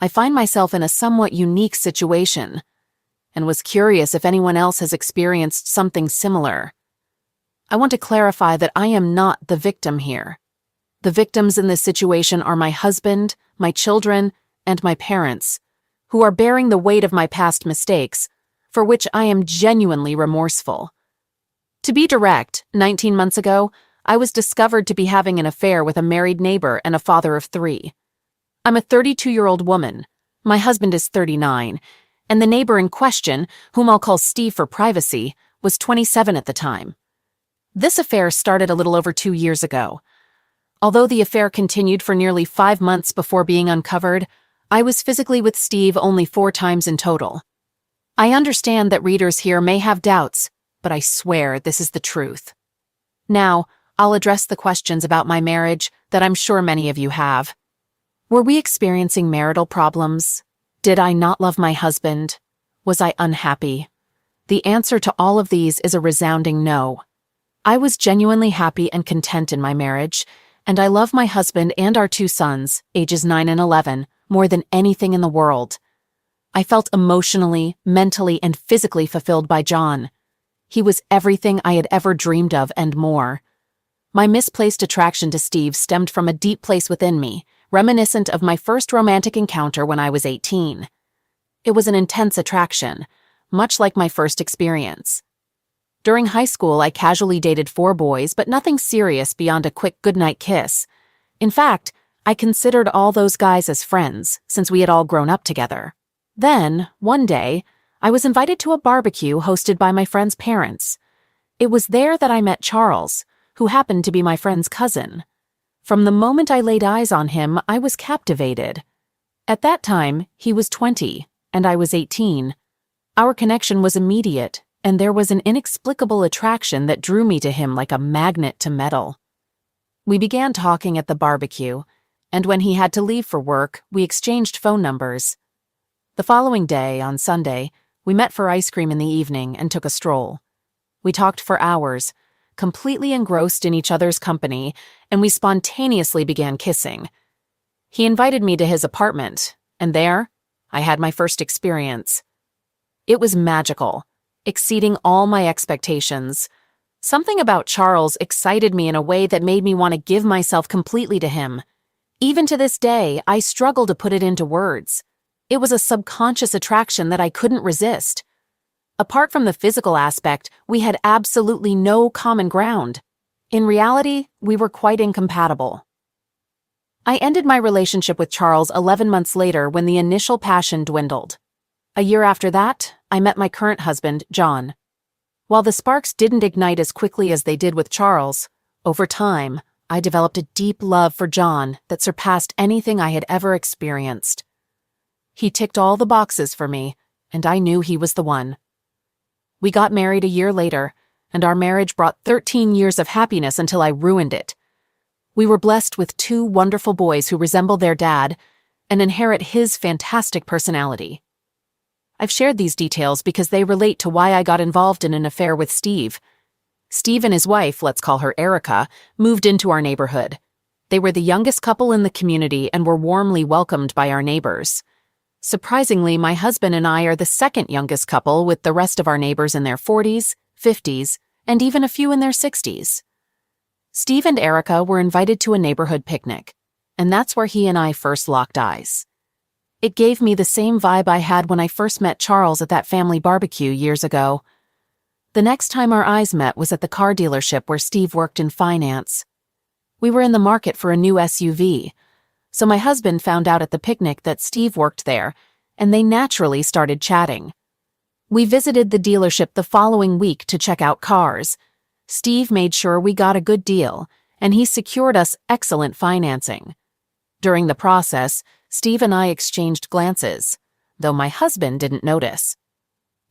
I find myself in a somewhat unique situation and was curious if anyone else has experienced something similar. I want to clarify that I am not the victim here. The victims in this situation are my husband, my children, and my parents, who are bearing the weight of my past mistakes, for which I am genuinely remorseful. To be direct, 19 months ago, I was discovered to be having an affair with a married neighbor and a father of 3. I'm a 32-year-old woman. My husband is 39, and the neighbor in question, whom I'll call Steve for privacy, was 27 at the time. This affair started a little over 2 years ago. Although the affair continued for nearly 5 months before being uncovered, I was physically with Steve only 4 times in total. I understand that readers here may have doubts, but I swear this is the truth. Now, I'll address the questions about my marriage that I'm sure many of you have. Were we experiencing marital problems? Did I not love my husband? Was I unhappy? The answer to all of these is a resounding no. I was genuinely happy and content in my marriage, and I love my husband and our 2 sons, ages 9 and 11, more than anything in the world. I felt emotionally, mentally, and physically fulfilled by John. He was everything I had ever dreamed of and more. My misplaced attraction to Steve stemmed from a deep place within me, reminiscent of my first romantic encounter when I was 18. It was an intense attraction, much like my first experience. During high school, I casually dated 4 boys, but nothing serious beyond a quick goodnight kiss. In fact, I considered all those guys as friends, since we had all grown up together. Then, one day, I was invited to a barbecue hosted by my friend's parents. It was there that I met Charles, who happened to be my friend's cousin. From the moment I laid eyes on him, I was captivated. At that time, he was 20, and I was 18. Our connection was immediate, and there was an inexplicable attraction that drew me to him like a magnet to metal. We began talking at the barbecue, and when he had to leave for work, we exchanged phone numbers. The following day, on Sunday, we met for ice cream in the evening and took a stroll. We talked for hours, completely engrossed in each other's company, and we spontaneously began kissing. He invited me to his apartment, and there, I had my first experience. It was magical, exceeding all my expectations. Something about Charles excited me in a way that made me want to give myself completely to him. Even to this day, I struggle to put it into words. It was a subconscious attraction that I couldn't resist. Apart from the physical aspect, we had absolutely no common ground. In reality, we were quite incompatible. I ended my relationship with Charles 11 months later when the initial passion dwindled. A year after that, I met my current husband, John. While the sparks didn't ignite as quickly as they did with Charles, over time, I developed a deep love for John that surpassed anything I had ever experienced. He ticked all the boxes for me, and I knew he was the one. We got married a year later, and our marriage brought 13 years of happiness until I ruined it. We were blessed with 2 wonderful boys who resemble their dad and inherit his fantastic personality. I've shared these details because they relate to why I got involved in an affair with Steve. Steve and his wife, let's call her Erica, moved into our neighborhood. They were the youngest couple in the community and were warmly welcomed by our neighbors. Surprisingly, my husband and I are the second youngest couple, with the rest of our neighbors in their 40s, 50s, and even a few in their 60s. Steve and Erica were invited to a neighborhood picnic, and that's where he and I first locked eyes. It gave me the same vibe I had when I first met Charles at that family barbecue years ago. The next time our eyes met was at the car dealership where Steve worked in finance. We were in the market for a new SUV, so my husband found out at the picnic that Steve worked there, and they naturally started chatting. We visited the dealership the following week to check out cars. Steve made sure we got a good deal, and he secured us excellent financing. During the process, Steve and I exchanged glances, though my husband didn't notice.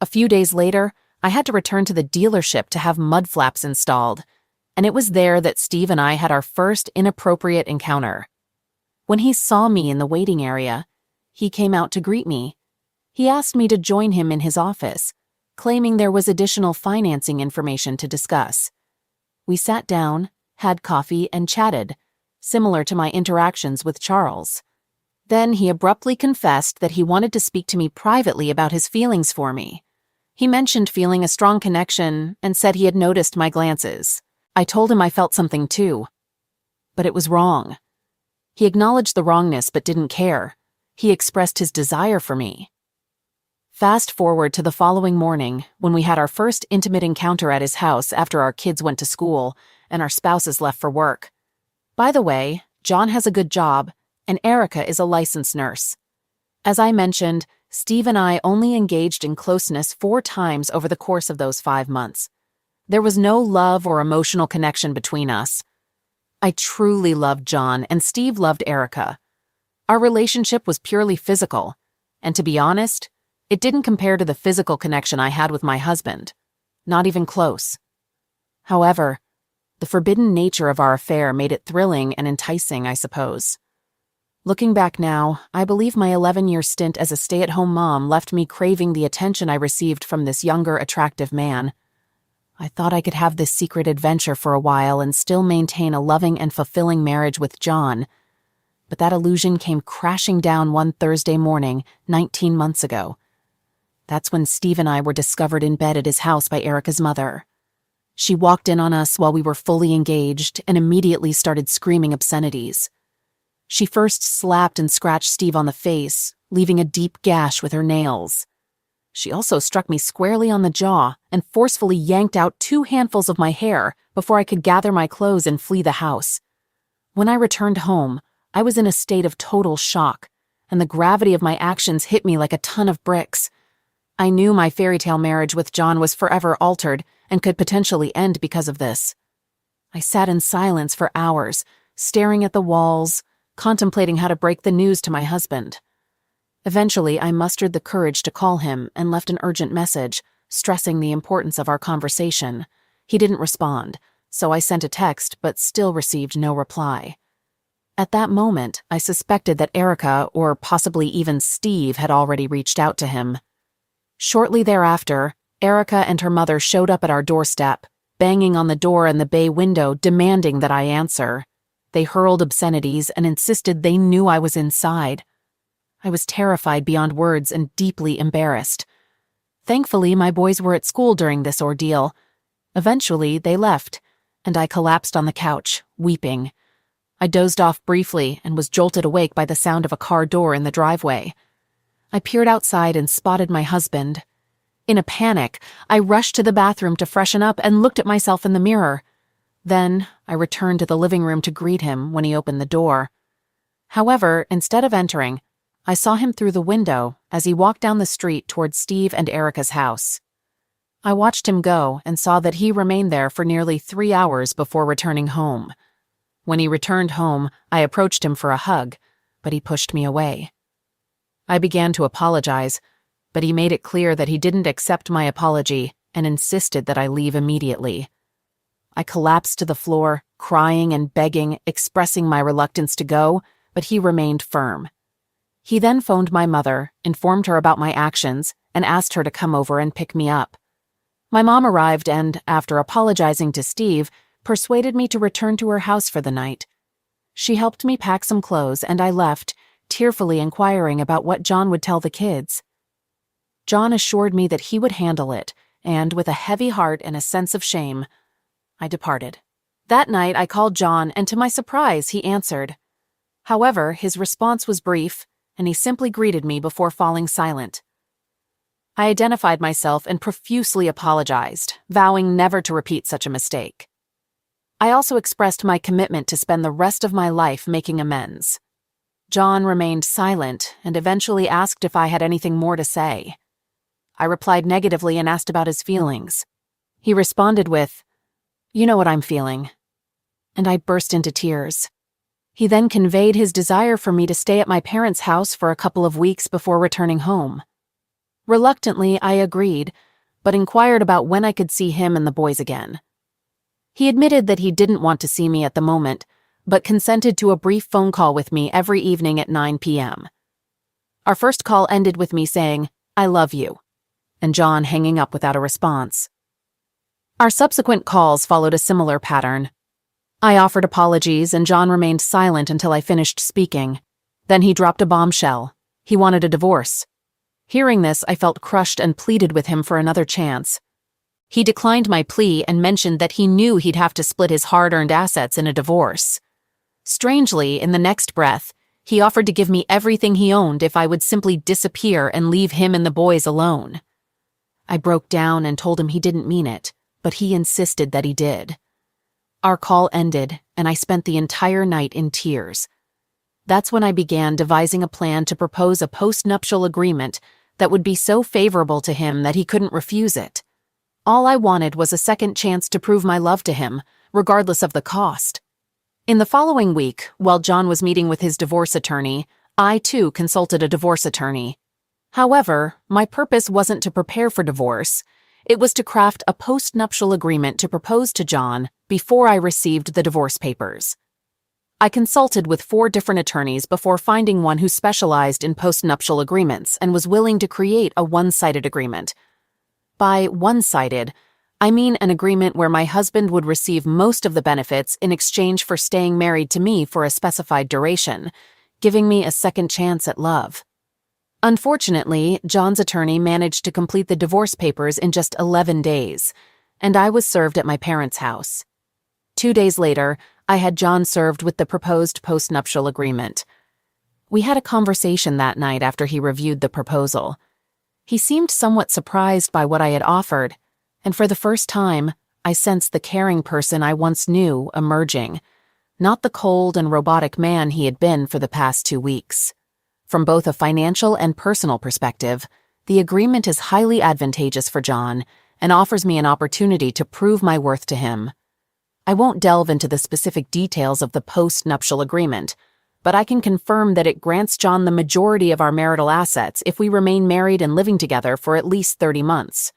A few days later, I had to return to the dealership to have mud flaps installed, and it was there that Steve and I had our first inappropriate encounter. When he saw me in the waiting area, he came out to greet me. He asked me to join him in his office, claiming there was additional financing information to discuss. We sat down, had coffee, and chatted, similar to my interactions with Charles. Then he abruptly confessed that he wanted to speak to me privately about his feelings for me. He mentioned feeling a strong connection and said he had noticed my glances. I told him I felt something too. But it was wrong. He acknowledged the wrongness but didn't care. He expressed his desire for me. Fast forward to the following morning, when we had our first intimate encounter at his house after our kids went to school and our spouses left for work. By the way, John has a good job, and Erica is a licensed nurse. As I mentioned, Steve and I only engaged in closeness 4 times over the course of those 5 months. There was no love or emotional connection between us. I truly loved John, and Steve loved Erica. Our relationship was purely physical, and to be honest, it didn't compare to the physical connection I had with my husband. Not even close. However, the forbidden nature of our affair made it thrilling and enticing, I suppose. Looking back now, I believe my 11-year stint as a stay-at-home mom left me craving the attention I received from this younger, attractive man. I thought I could have this secret adventure for a while and still maintain a loving and fulfilling marriage with John, but that illusion came crashing down one Thursday morning, 19 months ago. That's when Steve and I were discovered in bed at his house by Erica's mother. She walked in on us while we were fully engaged and immediately started screaming obscenities. She first slapped and scratched Steve on the face, leaving a deep gash with her nails. She also struck me squarely on the jaw and forcefully yanked out 2 handfuls of my hair before I could gather my clothes and flee the house. When I returned home, I was in a state of total shock, and the gravity of my actions hit me like a ton of bricks. I knew my fairy tale marriage with John was forever altered and could potentially end because of this. I sat in silence for hours, staring at the walls, contemplating how to break the news to my husband. Eventually, I mustered the courage to call him and left an urgent message, stressing the importance of our conversation. He didn't respond, so I sent a text but still received no reply. At that moment, I suspected that Erica, or possibly even Steve, had already reached out to him. Shortly thereafter, Erica and her mother showed up at our doorstep, banging on the door and the bay window, demanding that I answer. They hurled obscenities and insisted they knew I was inside. I was terrified beyond words and deeply embarrassed. Thankfully, my boys were at school during this ordeal. Eventually, they left, and I collapsed on the couch, weeping. I dozed off briefly and was jolted awake by the sound of a car door in the driveway. I peered outside and spotted my husband. In a panic, I rushed to the bathroom to freshen up and looked at myself in the mirror. Then, I returned to the living room to greet him when he opened the door. However, instead of entering, I saw him through the window as he walked down the street toward Steve and Erica's house. I watched him go and saw that he remained there for nearly 3 hours before returning home. When he returned home, I approached him for a hug, but he pushed me away. I began to apologize, but he made it clear that he didn't accept my apology and insisted that I leave immediately. I collapsed to the floor, crying and begging, expressing my reluctance to go, but he remained firm. He then phoned my mother, informed her about my actions, and asked her to come over and pick me up. My mom arrived and, after apologizing to Steve, persuaded me to return to her house for the night. She helped me pack some clothes and I left, tearfully inquiring about what John would tell the kids. John assured me that he would handle it, and with a heavy heart and a sense of shame, I departed. That night I called John, and to my surprise, he answered. However, his response was brief, and he simply greeted me before falling silent. I identified myself and profusely apologized, vowing never to repeat such a mistake. I also expressed my commitment to spend the rest of my life making amends. John remained silent and eventually asked if I had anything more to say. I replied negatively and asked about his feelings. He responded with, "You know what I'm feeling," and I burst into tears. He then conveyed his desire for me to stay at my parents' house for a couple of weeks before returning home. Reluctantly, I agreed, but inquired about when I could see him and the boys again. He admitted that he didn't want to see me at the moment, but consented to a brief phone call with me every evening at 9 p.m. Our first call ended with me saying, "I love you," and John hanging up without a response. Our subsequent calls followed a similar pattern. I offered apologies and John remained silent until I finished speaking. Then he dropped a bombshell. He wanted a divorce. Hearing this, I felt crushed and pleaded with him for another chance. He declined my plea and mentioned that he knew he'd have to split his hard-earned assets in a divorce. Strangely, in the next breath, he offered to give me everything he owned if I would simply disappear and leave him and the boys alone. I broke down and told him he didn't mean it, but he insisted that he did. Our call ended, and I spent the entire night in tears. That's when I began devising a plan to propose a post-nuptial agreement that would be so favorable to him that he couldn't refuse it. All I wanted was a second chance to prove my love to him, regardless of the cost. In the following week, while John was meeting with his divorce attorney, I too consulted a divorce attorney. However, my purpose wasn't to prepare for divorce. It was to craft a post-nuptial agreement to propose to John before I received the divorce papers. I consulted with 4 different attorneys before finding one who specialized in post-nuptial agreements and was willing to create a one-sided agreement. By one-sided, I mean an agreement where my husband would receive most of the benefits in exchange for staying married to me for a specified duration, giving me a second chance at love. Unfortunately, John's attorney managed to complete the divorce papers in just 11 days, and I was served at my parents' house. 2 days later, I had John served with the proposed post-nuptial agreement. We had a conversation that night after he reviewed the proposal. He seemed somewhat surprised by what I had offered, and for the first time, I sensed the caring person I once knew emerging, not the cold and robotic man he had been for the past 2 weeks. From both a financial and personal perspective, the agreement is highly advantageous for John and offers me an opportunity to prove my worth to him. I won't delve into the specific details of the post-nuptial agreement, but I can confirm that it grants John the majority of our marital assets if we remain married and living together for at least 30 months.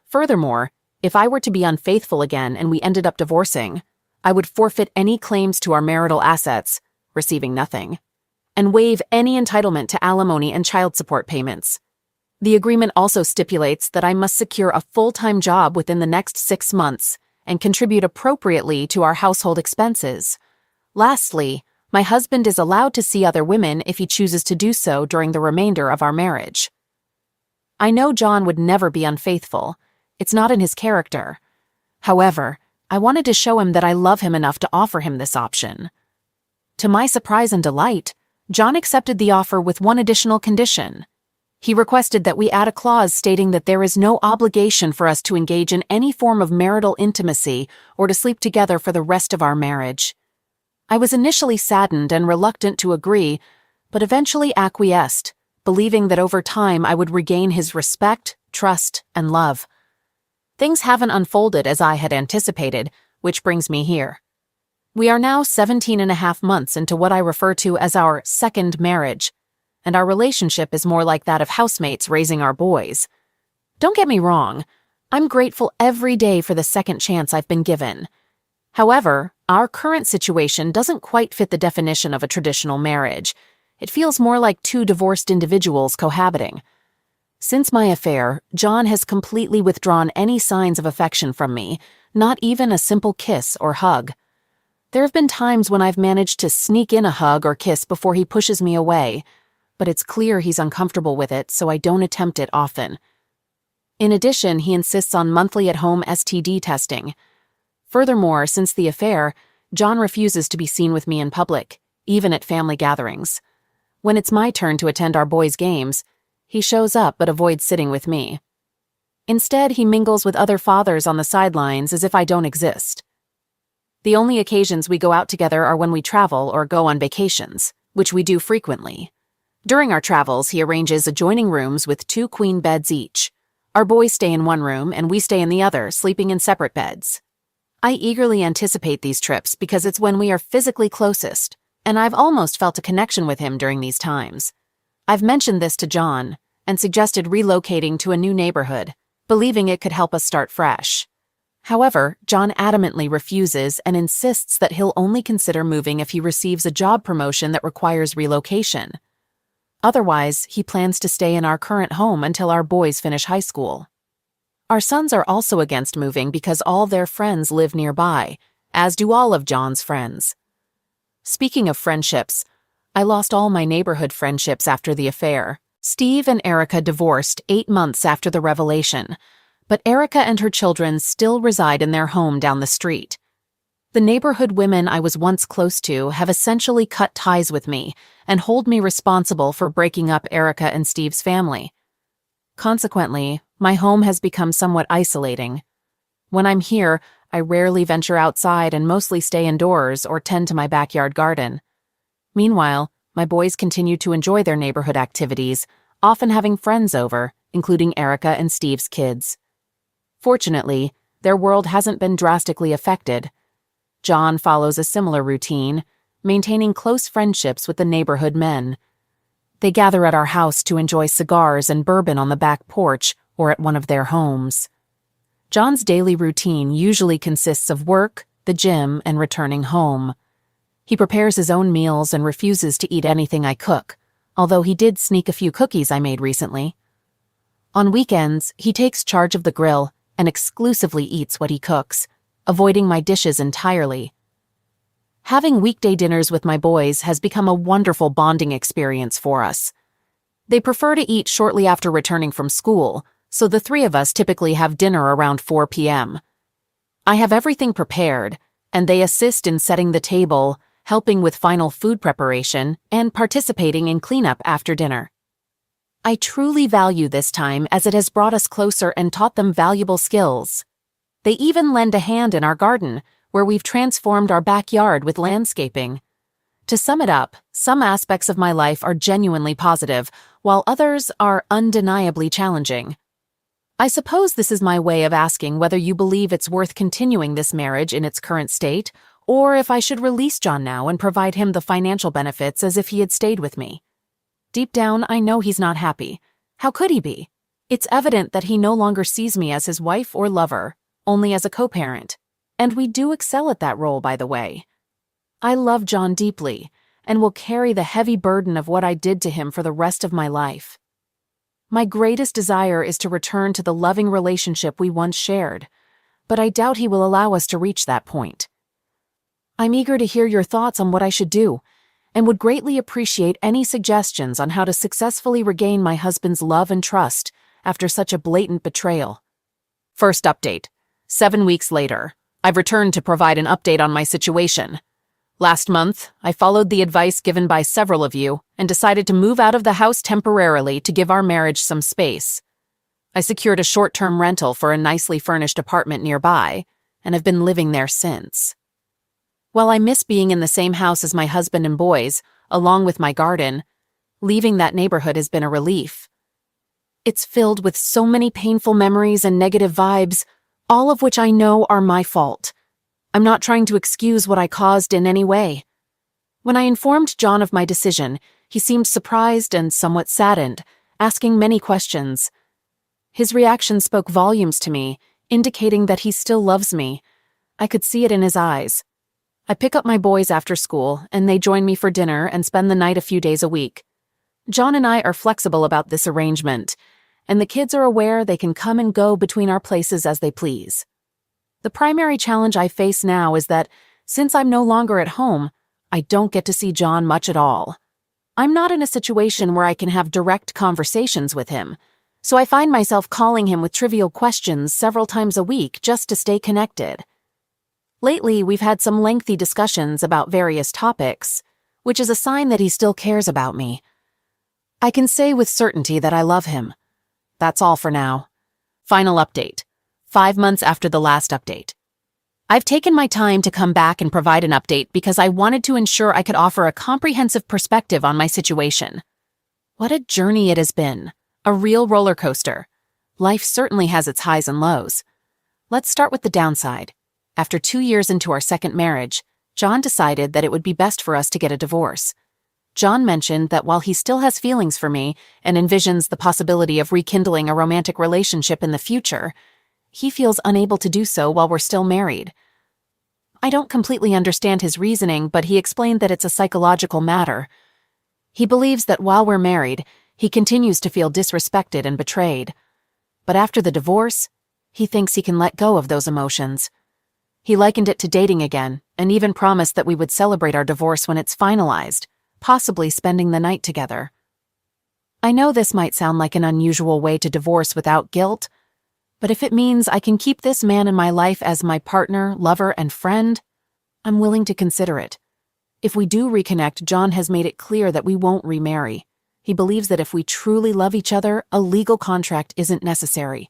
Furthermore, if I were to be unfaithful again and we ended up divorcing, I would forfeit any claims to our marital assets, receiving nothing, and waive any entitlement to alimony and child support payments. The agreement also stipulates that I must secure a full-time job within the next 6 months and contribute appropriately to our household expenses. Lastly, my husband is allowed to see other women if he chooses to do so during the remainder of our marriage. I know John would never be unfaithful. It's not in his character. However, I wanted to show him that I love him enough to offer him this option. To my surprise and delight, John accepted the offer with one additional condition. He requested that we add a clause stating that there is no obligation for us to engage in any form of marital intimacy or to sleep together for the rest of our marriage. I was initially saddened and reluctant to agree, but eventually acquiesced, believing that over time I would regain his respect, trust, and love. Things haven't unfolded as I had anticipated, which brings me here. We are now 17.5 months into what I refer to as our second marriage, and our relationship is more like that of housemates raising our boys. Don't get me wrong, I'm grateful every day for the second chance I've been given. However, our current situation doesn't quite fit the definition of a traditional marriage. It feels more like 2 divorced individuals cohabiting. Since my affair, John has completely withdrawn any signs of affection from me, not even a simple kiss or hug. There have been times when I've managed to sneak in a hug or kiss before he pushes me away, but it's clear he's uncomfortable with it, so I don't attempt it often. In addition, he insists on monthly at-home STD testing. Furthermore, since the affair, John refuses to be seen with me in public, even at family gatherings. When it's my turn to attend our boys' games, he shows up but avoids sitting with me. Instead, he mingles with other fathers on the sidelines as if I don't exist. The only occasions we go out together are when we travel or go on vacations, which we do frequently. During our travels, he arranges adjoining rooms with 2 queen beds each. Our boys stay in one room and we stay in the other, sleeping in separate beds. I eagerly anticipate these trips because it's when we are physically closest, and I've almost felt a connection with him during these times. I've mentioned this to John and suggested relocating to a new neighborhood, believing it could help us start fresh. However, John adamantly refuses and insists that he'll only consider moving if he receives a job promotion that requires relocation. Otherwise, he plans to stay in our current home until our boys finish high school. Our sons are also against moving because all their friends live nearby, as do all of John's friends. Speaking of friendships, I lost all my neighborhood friendships after the affair. Steve and Erica divorced 8 months after the revelation, but Erica and her children still reside in their home down the street. The neighborhood women I was once close to have essentially cut ties with me and hold me responsible for breaking up Erica and Steve's family. Consequently, my home has become somewhat isolating. When I'm here, I rarely venture outside and mostly stay indoors or tend to my backyard garden. Meanwhile, my boys continue to enjoy their neighborhood activities, often having friends over, including Erica and Steve's kids. Fortunately, their world hasn't been drastically affected. John follows a similar routine, maintaining close friendships with the neighborhood men. They gather at our house to enjoy cigars and bourbon on the back porch or at one of their homes. John's daily routine usually consists of work, the gym, and returning home. He prepares his own meals and refuses to eat anything I cook, although he did sneak a few cookies I made recently. On weekends, he takes charge of the grill and exclusively eats what he cooks, avoiding my dishes entirely. Having weekday dinners with my boys has become a wonderful bonding experience for us. They prefer to eat shortly after returning from school, so the three of us typically have dinner around 4 p.m. I have everything prepared, and they assist in setting the table, helping with final food preparation, and participating in cleanup after dinner. I truly value this time as it has brought us closer and taught them valuable skills. They even lend a hand in our garden, where we've transformed our backyard with landscaping. To sum it up, some aspects of my life are genuinely positive, while others are undeniably challenging. I suppose this is my way of asking whether you believe it's worth continuing this marriage in its current state, or if I should release John now and provide him the financial benefits as if he had stayed with me. Deep down, I know he's not happy. How could he be? It's evident that he no longer sees me as his wife or lover, only as a co-parent. And we do excel at that role, by the way. I love John deeply, and will carry the heavy burden of what I did to him for the rest of my life. My greatest desire is to return to the loving relationship we once shared, but I doubt he will allow us to reach that point. I'm eager to hear your thoughts on what I should do, and would greatly appreciate any suggestions on how to successfully regain my husband's love and trust after such a blatant betrayal. First update. 7 weeks later, I've returned to provide an update on my situation. Last month, I followed the advice given by several of you and decided to move out of the house temporarily to give our marriage some space. I secured a short-term rental for a nicely furnished apartment nearby, and have been living there since. While I miss being in the same house as my husband and boys, along with my garden, leaving that neighborhood has been a relief. It's filled with so many painful memories and negative vibes, all of which I know are my fault. I'm not trying to excuse what I caused in any way. When I informed John of my decision, he seemed surprised and somewhat saddened, asking many questions. His reaction spoke volumes to me, indicating that he still loves me. I could see it in his eyes. I pick up my boys after school, and they join me for dinner and spend the night a few days a week. John and I are flexible about this arrangement, and the kids are aware they can come and go between our places as they please. The primary challenge I face now is that, since I'm no longer at home, I don't get to see John much at all. I'm not in a situation where I can have direct conversations with him, so I find myself calling him with trivial questions several times a week just to stay connected. Lately, we've had some lengthy discussions about various topics, which is a sign that he still cares about me. I can say with certainty that I love him. That's all for now. Final update. 5 months after the last update. I've taken my time to come back and provide an update because I wanted to ensure I could offer a comprehensive perspective on my situation. What a journey it has been. A real roller coaster. Life certainly has its highs and lows. Let's start with the downside. After 2 years into our second marriage, John decided that it would be best for us to get a divorce. John mentioned that while he still has feelings for me and envisions the possibility of rekindling a romantic relationship in the future, he feels unable to do so while we're still married. I don't completely understand his reasoning, but he explained that it's a psychological matter. He believes that while we're married, he continues to feel disrespected and betrayed. But after the divorce, he thinks he can let go of those emotions. He likened it to dating again, and even promised that we would celebrate our divorce when it's finalized, possibly spending the night together. I know this might sound like an unusual way to divorce without guilt, but if it means I can keep this man in my life as my partner, lover, and friend, I'm willing to consider it. If we do reconnect, John has made it clear that we won't remarry. He believes that if we truly love each other, a legal contract isn't necessary.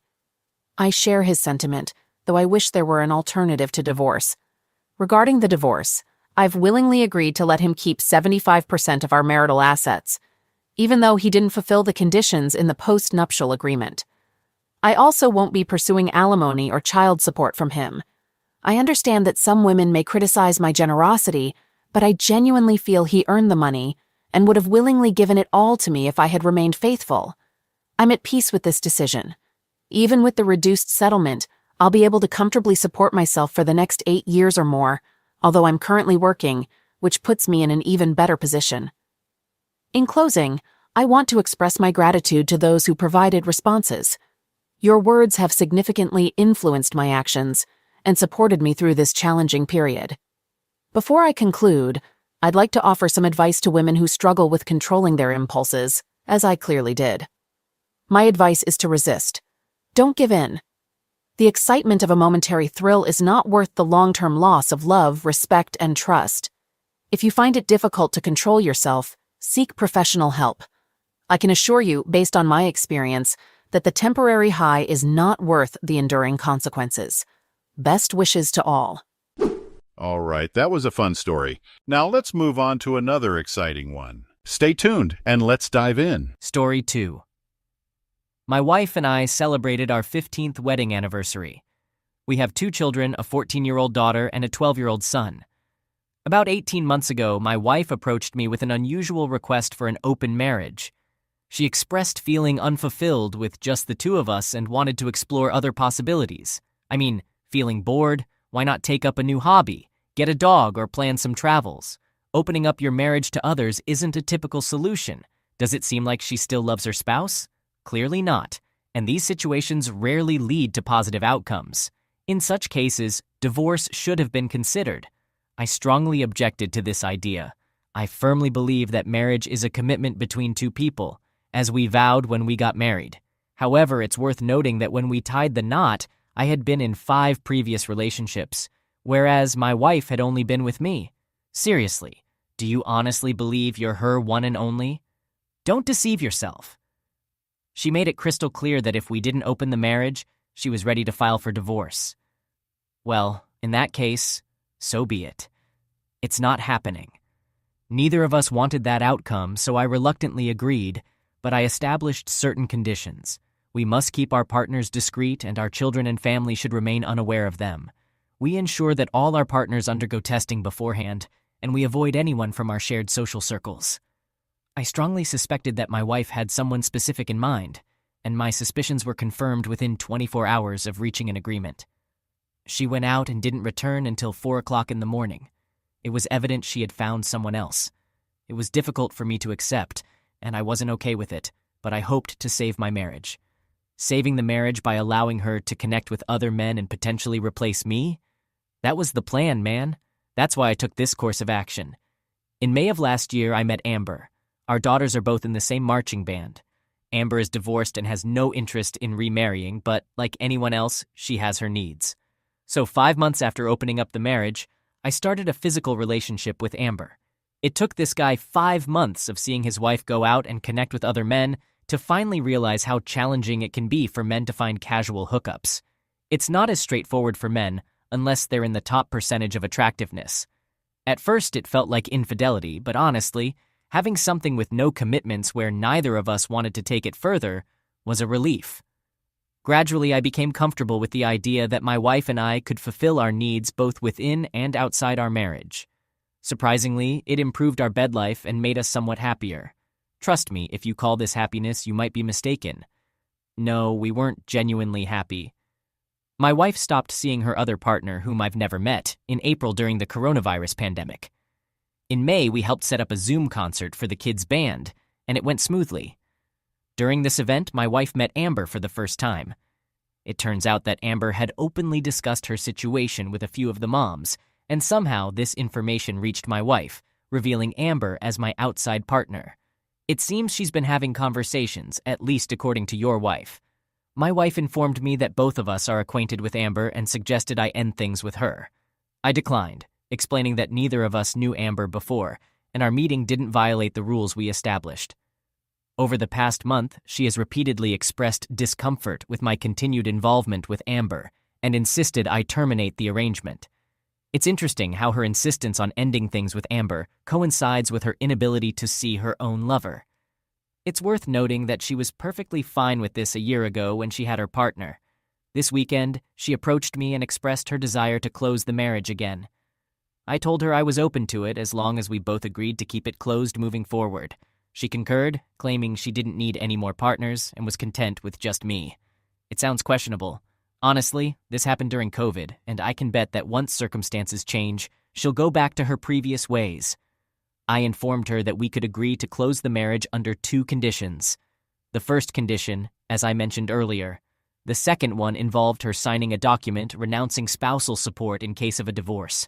I share his sentiment, though I wish there were an alternative to divorce. Regarding the divorce, I've willingly agreed to let him keep 75% of our marital assets, even though he didn't fulfill the conditions in the post-nuptial agreement. I also won't be pursuing alimony or child support from him. I understand that some women may criticize my generosity, but I genuinely feel he earned the money and would have willingly given it all to me if I had remained faithful. I'm at peace with this decision. Even with the reduced settlement, I'll be able to comfortably support myself for the next 8 years or more, although I'm currently working, which puts me in an even better position. In closing, I want to express my gratitude to those who provided responses. Your words have significantly influenced my actions and supported me through this challenging period. Before I conclude, I'd like to offer some advice to women who struggle with controlling their impulses, as I clearly did. My advice is to resist. Don't give in. The excitement of a momentary thrill is not worth the long-term loss of love, respect, and trust. If you find it difficult to control yourself, seek professional help. I can assure you, based on my experience, that the temporary high is not worth the enduring consequences. Best wishes to all. All right, that was a fun story. Now let's move on to another exciting one. Stay tuned and let's dive in. Story 2. My wife and I celebrated our 15th wedding anniversary. We have 2 children, a 14-year-old daughter and a 12-year-old son. About 18 months ago, my wife approached me with an unusual request for an open marriage. She expressed feeling unfulfilled with just the 2 of us and wanted to explore other possibilities. I mean, feeling bored? Why not take up a new hobby, get a dog, or plan some travels? Opening up your marriage to others isn't a typical solution. Does it seem like she still loves her spouse? Clearly not, and these situations rarely lead to positive outcomes. In such cases, divorce should have been considered. I strongly objected to this idea. I firmly believe that marriage is a commitment between 2 people, as we vowed when we got married. However, it's worth noting that when we tied the knot, I had been in 5 previous relationships, whereas my wife had only been with me. Seriously, do you honestly believe you're her one and only? Don't deceive yourself. She made it crystal clear that if we didn't open the marriage, she was ready to file for divorce. Well, in that case, so be it. It's not happening. Neither of us wanted that outcome, so I reluctantly agreed, but I established certain conditions. We must keep our partners discreet, and our children and family should remain unaware of them. We ensure that all our partners undergo testing beforehand, and we avoid anyone from our shared social circles. I strongly suspected that my wife had someone specific in mind, and my suspicions were confirmed within 24 hours of reaching an agreement. She went out and didn't return until 4 o'clock in the morning. It was evident she had found someone else. It was difficult for me to accept, and I wasn't okay with it, but I hoped to save my marriage. Saving the marriage by allowing her to connect with other men and potentially replace me? That was the plan, man. That's why I took this course of action. In May of last year, I met Amber. Our daughters are both in the same marching band. Amber is divorced and has no interest in remarrying, but like anyone else, she has her needs. So 5 months after opening up the marriage, I started a physical relationship with Amber. It took this guy 5 months of seeing his wife go out and connect with other men to finally realize how challenging it can be for men to find casual hookups. It's not as straightforward for men unless they're in the top percentage of attractiveness. At first, it felt like infidelity, but honestly, having something with no commitments where neither of us wanted to take it further was a relief. Gradually, I became comfortable with the idea that my wife and I could fulfill our needs both within and outside our marriage. Surprisingly, it improved our bed life and made us somewhat happier. Trust me, if you call this happiness, you might be mistaken. No, we weren't genuinely happy. My wife stopped seeing her other partner, whom I've never met, in April during the coronavirus pandemic. In May, we helped set up a Zoom concert for the kids' band, and it went smoothly. During this event, my wife met Amber for the first time. It turns out that Amber had openly discussed her situation with a few of the moms, and somehow this information reached my wife, revealing Amber as my outside partner. It seems she's been having conversations, at least according to your wife. My wife informed me that both of us are acquainted with Amber and suggested I end things with her. I declined, explaining that neither of us knew Amber before, and our meeting didn't violate the rules we established. Over the past month, she has repeatedly expressed discomfort with my continued involvement with Amber and insisted I terminate the arrangement. It's interesting how her insistence on ending things with Amber coincides with her inability to see her own lover. It's worth noting that she was perfectly fine with this a year ago when she had her partner. This weekend, she approached me and expressed her desire to close the marriage again. I told her I was open to it as long as we both agreed to keep it closed moving forward. She concurred, claiming she didn't need any more partners and was content with just me. It sounds questionable. Honestly, this happened during COVID, and I can bet that once circumstances change, she'll go back to her previous ways. I informed her that we could agree to close the marriage under 2 conditions. The first condition, as I mentioned earlier. The second one involved her signing a document renouncing spousal support in case of a divorce.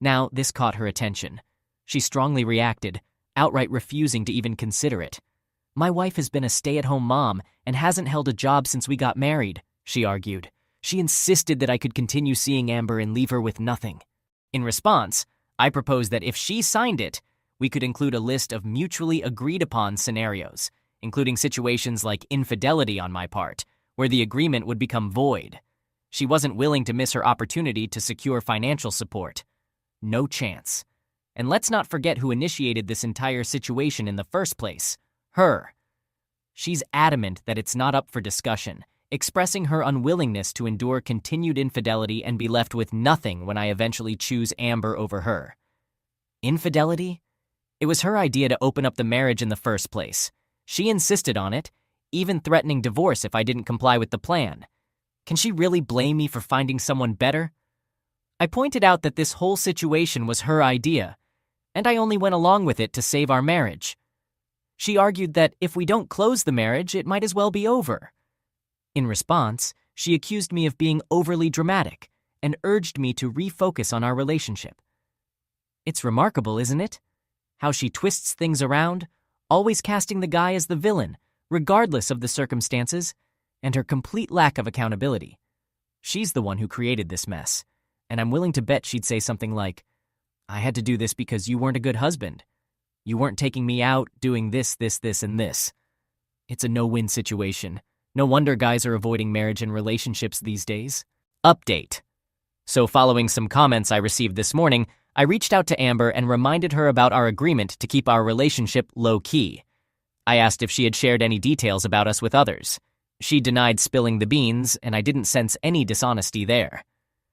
Now, this caught her attention. She strongly reacted, outright refusing to even consider it. My wife has been a stay-at-home mom and hasn't held a job since we got married, she argued. She insisted that I could continue seeing Amber and leave her with nothing. In response, I proposed that if she signed it, we could include a list of mutually agreed-upon scenarios, including situations like infidelity on my part, where the agreement would become void. She wasn't willing to miss her opportunity to secure financial support. No chance. And let's not forget who initiated this entire situation in the first place. Her. She's adamant that it's not up for discussion, expressing her unwillingness to endure continued infidelity and be left with nothing when I eventually choose Amber over her. Infidelity? It was her idea to open up the marriage in the first place. She insisted on it, even threatening divorce if I didn't comply with the plan. Can she really blame me for finding someone better? I pointed out that this whole situation was her idea, and I only went along with it to save our marriage. She argued that if we don't close the marriage, it might as well be over. In response, she accused me of being overly dramatic and urged me to refocus on our relationship. It's remarkable, isn't it? How she twists things around, always casting the guy as the villain, regardless of the circumstances, and her complete lack of accountability. She's the one who created this mess, and I'm willing to bet she'd say something like, "I had to do this because you weren't a good husband. You weren't taking me out, doing this, and this." It's a no-win situation. No wonder guys are avoiding marriage and relationships these days. Update. So following some comments I received this morning, I reached out to Amber and reminded her about our agreement to keep our relationship low-key. I asked if she had shared any details about us with others. She denied spilling the beans, and I didn't sense any dishonesty there.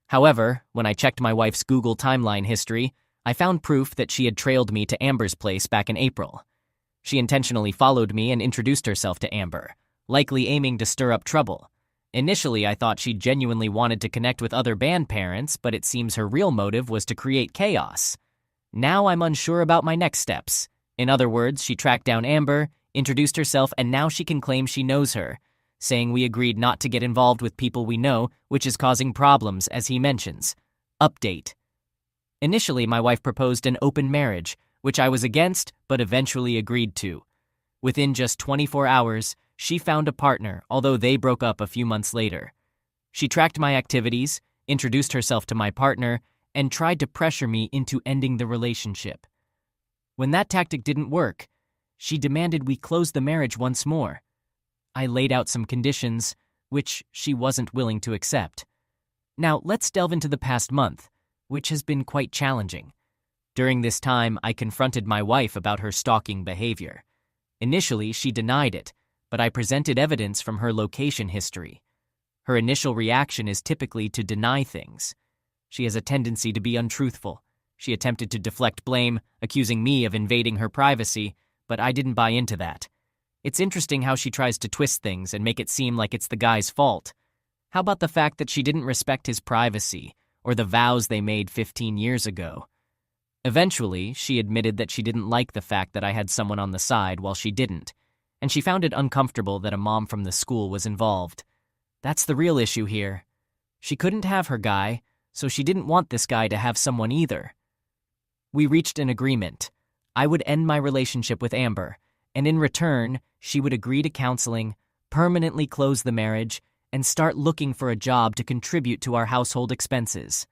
However, when I checked my wife's Google timeline history, I found proof that she had trailed me to Amber's place back in April. She intentionally followed me and introduced herself to Amber, likely aiming to stir up trouble. Initially, I thought she genuinely wanted to connect with other band parents, but it seems her real motive was to create chaos. Now I'm unsure about my next steps. In other words, she tracked down Amber, introduced herself, and now she can claim she knows her, saying we agreed not to get involved with people we know, which is causing problems, as he mentions. Update. Initially, my wife proposed an open marriage, which I was against, but eventually agreed to. Within just 24 hours, she found a partner, although they broke up a few months later. She tracked my activities, introduced herself to my partner, and tried to pressure me into ending the relationship. When that tactic didn't work, she demanded we close the marriage once more. I laid out some conditions, which she wasn't willing to accept. Now, let's delve into the past month, which has been quite challenging. During this time, I confronted my wife about her stalking behavior. Initially, she denied it, but I presented evidence from her location history. Her initial reaction is typically to deny things. She has a tendency to be untruthful. She attempted to deflect blame, accusing me of invading her privacy, but I didn't buy into that. It's interesting how she tries to twist things and make it seem like it's the guy's fault. How about the fact that she didn't respect his privacy, or the vows they made 15 years ago? Eventually, she admitted that she didn't like the fact that I had someone on the side while she didn't, and she found it uncomfortable that a mom from the school was involved. That's the real issue here. She couldn't have her guy, so she didn't want this guy to have someone either. We reached an agreement. I would end my relationship with Amber, and in return, she would agree to counseling, permanently close the marriage, and start looking for a job to contribute to our household expenses.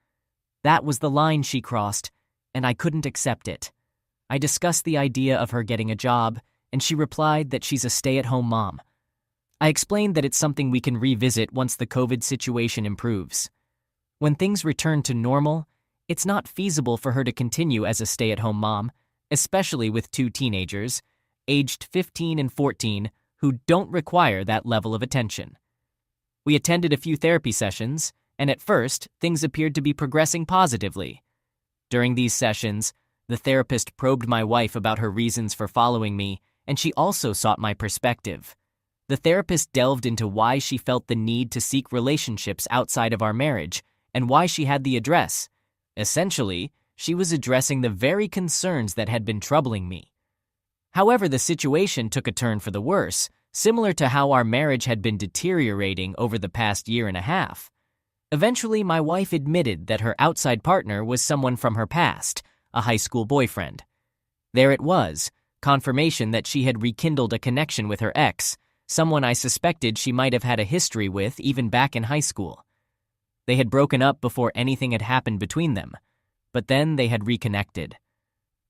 That was the line she crossed, and I couldn't accept it. I discussed the idea of her getting a job, and she replied that she's a stay-at-home mom. I explained that it's something we can revisit once the COVID situation improves. When things return to normal, it's not feasible for her to continue as a stay-at-home mom, especially with two teenagers, aged 15 and 14, who don't require that level of attention. We attended a few therapy sessions, and at first, things appeared to be progressing positively. During these sessions, the therapist probed my wife about her reasons for following me, and she also sought my perspective. The therapist delved into why she felt the need to seek relationships outside of our marriage and why she had the address. Essentially, she was addressing the very concerns that had been troubling me. However, the situation took a turn for the worse, similar to how our marriage had been deteriorating over the past year and a half. Eventually, my wife admitted that her outside partner was someone from her past, a high school boyfriend. There it was, confirmation that she had rekindled a connection with her ex, someone I suspected she might have had a history with even back in high school. They had broken up before anything had happened between them, but then they had reconnected.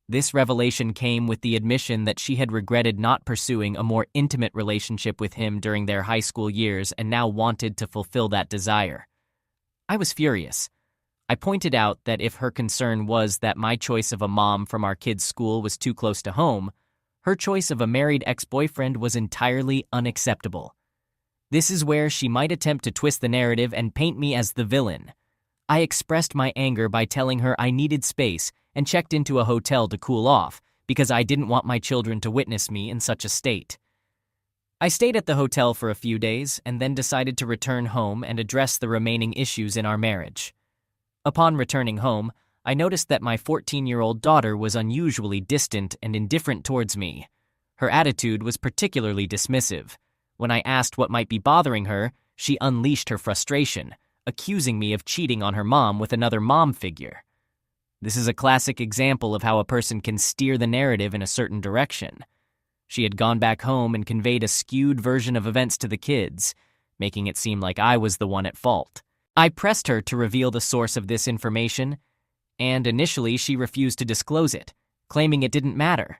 This revelation came with the admission that she had regretted not pursuing a more intimate relationship with him during their high school years and now wanted to fulfill that desire. I was furious. I pointed out that if her concern was that my choice of a mom from our kids' school was too close to home, her choice of a married ex-boyfriend was entirely unacceptable. This is where she might attempt to twist the narrative and paint me as the villain. I expressed my anger by telling her I needed space and checked into a hotel to cool off because I didn't want my children to witness me in such a state. I stayed at the hotel for a few days and then decided to return home and address the remaining issues in our marriage. Upon returning home, I noticed that my 14-year-old daughter was unusually distant and indifferent towards me. Her attitude was particularly dismissive. When I asked what might be bothering her, she unleashed her frustration, accusing me of cheating on her mom with another mom figure. This is a classic example of how a person can steer the narrative in a certain direction. She had gone back home and conveyed a skewed version of events to the kids, making it seem like I was the one at fault. I pressed her to reveal the source of this information, and initially she refused to disclose it, claiming it didn't matter.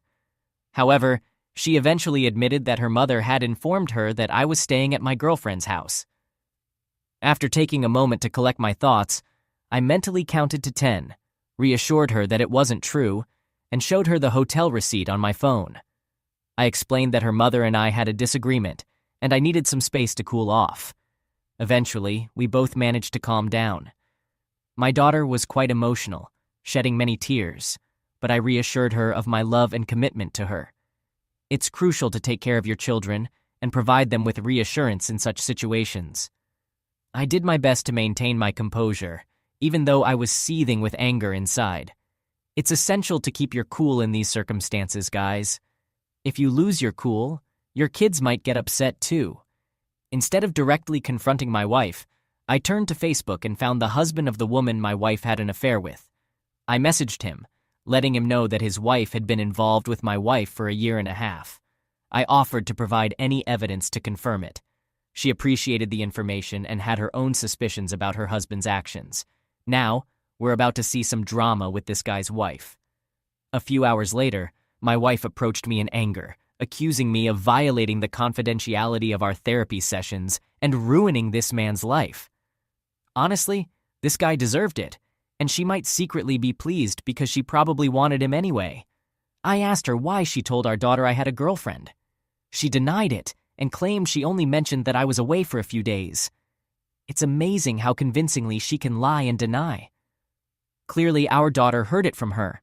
However, she eventually admitted that her mother had informed her that I was staying at my girlfriend's house. After taking a moment to collect my thoughts, I mentally counted to 10, reassured her that it wasn't true, and showed her the hotel receipt on my phone. I explained that her mother and I had a disagreement, and I needed some space to cool off. Eventually, we both managed to calm down. My daughter was quite emotional, shedding many tears, but I reassured her of my love and commitment to her. It's crucial to take care of your children and provide them with reassurance in such situations. I did my best to maintain my composure, even though I was seething with anger inside. It's essential to keep your cool in these circumstances, guys. If you lose your cool, your kids might get upset too. Instead of directly confronting my wife, I turned to Facebook and found the husband of the woman my wife had an affair with. I messaged him, letting him know that his wife had been involved with my wife for a year and a half. I offered to provide any evidence to confirm it. She appreciated the information and had her own suspicions about her husband's actions. Now, we're about to see some drama with this guy's wife. A few hours later, my wife approached me in anger, accusing me of violating the confidentiality of our therapy sessions and ruining this man's life. Honestly, this guy deserved it, and she might secretly be pleased because she probably wanted him anyway. I asked her why she told our daughter I had a girlfriend. She denied it and claimed she only mentioned that I was away for a few days. It's amazing how convincingly she can lie and deny. Clearly, our daughter heard it from her.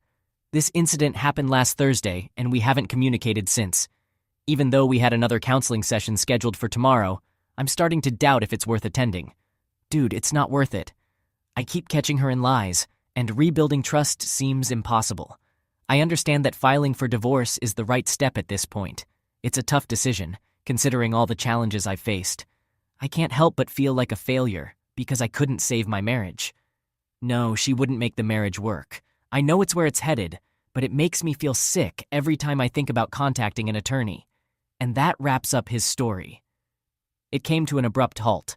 This incident happened last Thursday, and we haven't communicated since. Even though we had another counseling session scheduled for tomorrow, I'm starting to doubt if it's worth attending. Dude, it's not worth it. I keep catching her in lies, and rebuilding trust seems impossible. I understand that filing for divorce is the right step at this point. It's a tough decision, considering all the challenges I've faced. I can't help but feel like a failure, because I couldn't save my marriage. No, she wouldn't make the marriage work. I know it's where it's headed, but it makes me feel sick every time I think about contacting an attorney. And that wraps up his story. It came to an abrupt halt.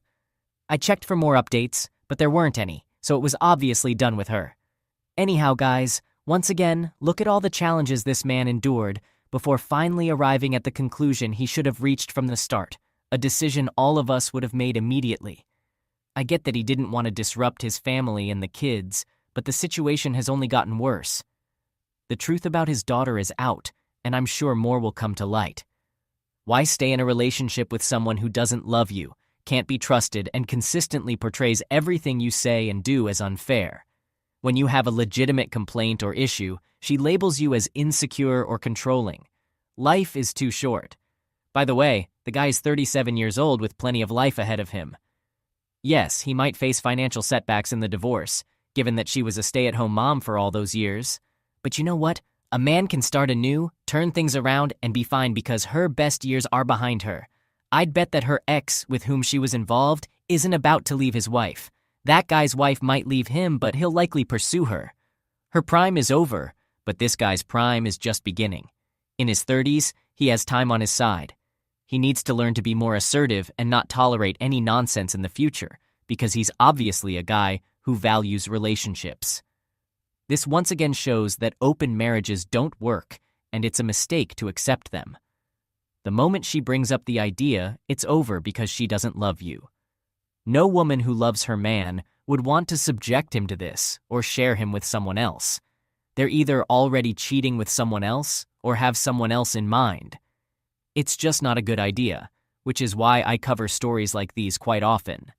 I checked for more updates, but there weren't any, so it was obviously done with her. Anyhow, guys, once again, look at all the challenges this man endured before finally arriving at the conclusion he should have reached from the start, a decision all of us would have made immediately. I get that he didn't want to disrupt his family and the kids, but the situation has only gotten worse. The truth about his daughter is out, and I'm sure more will come to light. Why stay in a relationship with someone who doesn't love you, can't be trusted, and consistently portrays everything you say and do as unfair? When you have a legitimate complaint or issue, she labels you as insecure or controlling. Life is too short. By the way, the guy's 37 years old with plenty of life ahead of him. Yes, he might face financial setbacks in the divorce, given that she was a stay-at-home mom for all those years. But you know what? A man can start anew, turn things around, and be fine because her best years are behind her. I'd bet that her ex, with whom she was involved, isn't about to leave his wife. That guy's wife might leave him, but he'll likely pursue her. Her prime is over, but this guy's prime is just beginning. In his 30s, he has time on his side. He needs to learn to be more assertive and not tolerate any nonsense in the future, because he's obviously a guy who values relationships. This once again shows that open marriages don't work, and it's a mistake to accept them. The moment she brings up the idea, it's over because she doesn't love you. No woman who loves her man would want to subject him to this or share him with someone else. They're either already cheating with someone else or have someone else in mind. It's just not a good idea, which is why I cover stories like these quite often.